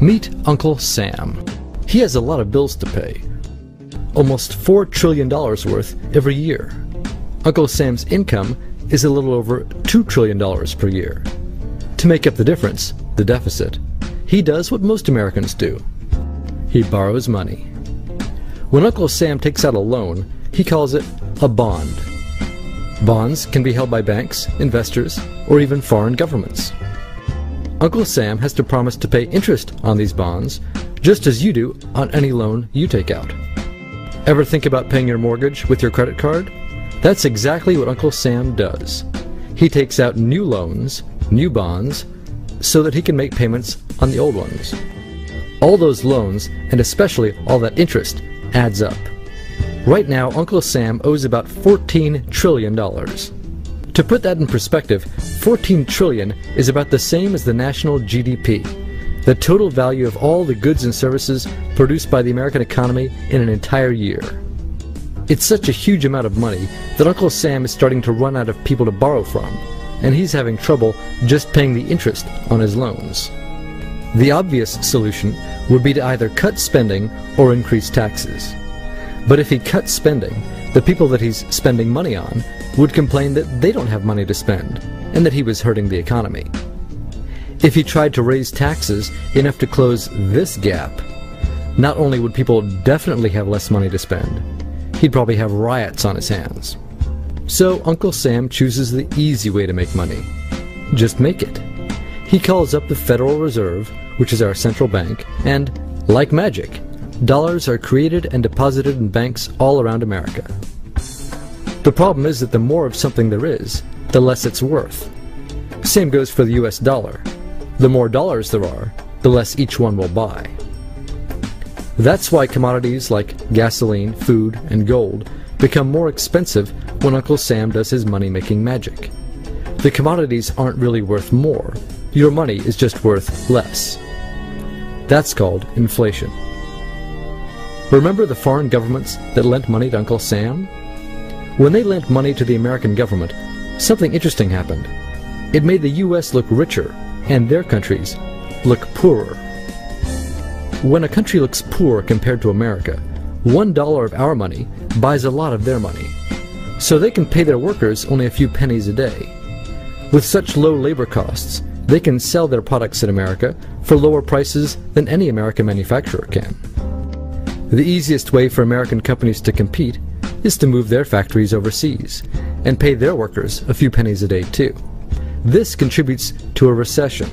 Meet Uncle Sam. He has a lot of bills to pay. Almost $4 trillion worth every year. Uncle Sam's income is a little over $2 trillion per year. To make up the difference, the deficit, he does what most Americans do. He borrows money. When Uncle Sam takes out a loan, he calls it a bond. Bonds can be held by banks, investors, or even foreign governments. Uncle Sam has to promise to pay interest on these bonds, just as you do on any loan you take out. Ever think about paying your mortgage with your credit card? That's exactly what Uncle Sam does. He takes out new loans, new bonds, so that he can make payments on the old ones. All those loans, and especially all that interest, adds up. Right now, Uncle Sam owes about $14 trillion. To put that in perspective, 14 trillion is about the same as the national GDP, the total value of all the goods and services produced by the American economy in an entire year. It's such a huge amount of money that Uncle Sam is starting to run out of people to borrow from, and he's having trouble just paying the interest on his loans. The obvious solution would be to either cut spending or increase taxes. But if he cuts spending, the people that he's spending money on would complain that they don't have money to spend, and that he was hurting the economy. If he tried to raise taxes enough to close this gap, not only would people definitely have less money to spend, he'd probably have riots on his hands. So Uncle Sam chooses the easy way to make money. Just make it. He calls up the Federal Reserve, which is our central bank, and, like magic, dollars are created and deposited in banks all around America. The problem is that the more of something there is, the less it's worth. Same goes for the US dollar. The more dollars there are, the less each one will buy. That's why commodities like gasoline, food, and gold become more expensive when Uncle Sam does his money-making magic. The commodities aren't really worth more. Your money is just worth less. That's called inflation. Remember the foreign governments that lent money to Uncle Sam? When they lent money to the American government, something interesting happened. It made the US look richer, and their countries look poorer. When a country looks poor compared to America, $1 of our money buys a lot of their money, so they can pay their workers only a few pennies a day. With such low labor costs, they can sell their products in America for lower prices than any American manufacturer can. The easiest way for American companies to compete is to move their factories overseas and pay their workers a few pennies a day too. This contributes to a recession.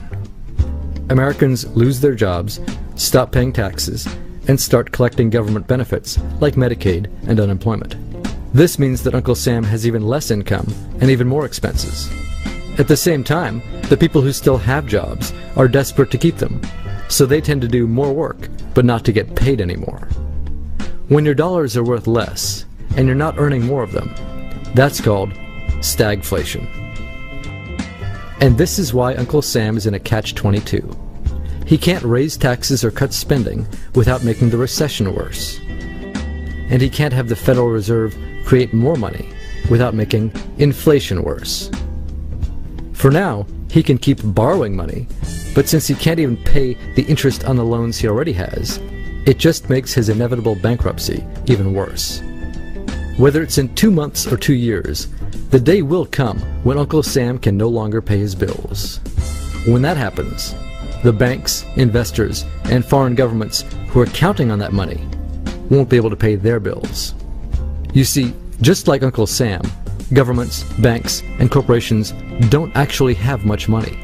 Americans lose their jobs, stop paying taxes, and start collecting government benefits like Medicaid and unemployment. This means that Uncle Sam has even less income and even more expenses. At the same time, the people who still have jobs are desperate to keep them, so they tend to do more work but not to get paid anymore. When your dollars are worth less, and you're not earning more of them, that's called stagflation. And this is why Uncle Sam is in a catch-22. He can't raise taxes or cut spending without making the recession worse. And he can't have the Federal Reserve create more money without making inflation worse. For now, he can keep borrowing money, but since he can't even pay the interest on the loans he already has, it just makes his inevitable bankruptcy even worse. Whether it's in 2 months or 2 years, the day will come when Uncle Sam can no longer pay his bills. When that happens, the banks, investors, and foreign governments who are counting on that money won't be able to pay their bills. You see, just like Uncle Sam, governments, banks, and corporations don't actually have much money.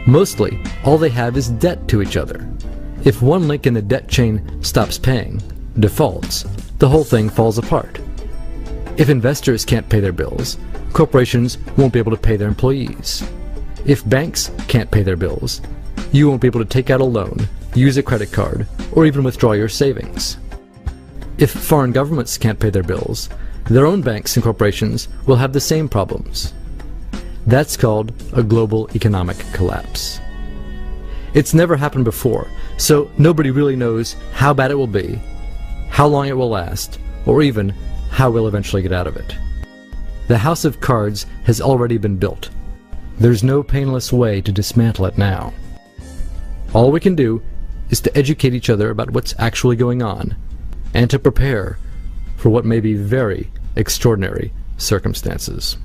Mostly, all they have is debt to each other. If one link in the debt chain stops paying, defaults, the whole thing falls apart. If investors can't pay their bills, corporations won't be able to pay their employees. If banks can't pay their bills, you won't be able to take out a loan, use a credit card, or even withdraw your savings. If foreign governments can't pay their bills, their own banks and corporations will have the same problems. That's called a global economic collapse. It's never happened before, so nobody really knows how bad it will be, how long it will last, or even how we'll eventually get out of it. The house of cards has already been built. There's no painless way to dismantle it now. All we can do is to educate each other about what's actually going on, and to prepare for what may be very extraordinary circumstances.